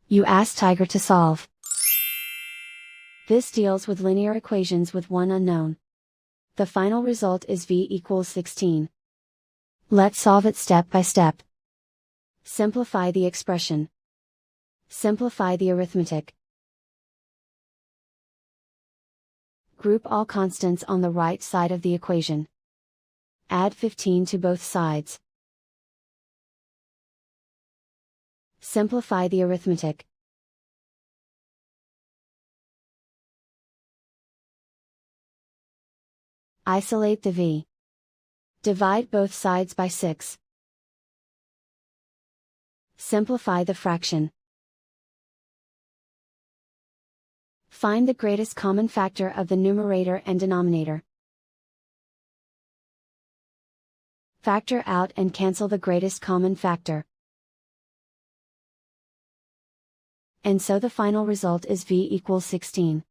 You ask Tiger to solve. This deals with linear equations with one unknown. The final result is v equals 16. Let's solve it step by step. Simplify the expression. Simplify the arithmetic. Group all constants on the right side of the equation. Add 15 to both sides. Simplify the arithmetic. Isolate the v. Divide both sides by 6. Simplify the fraction. Find the greatest common factor of the numerator and denominator. Factor out and cancel the greatest common factor. And so the final result is v equals 16.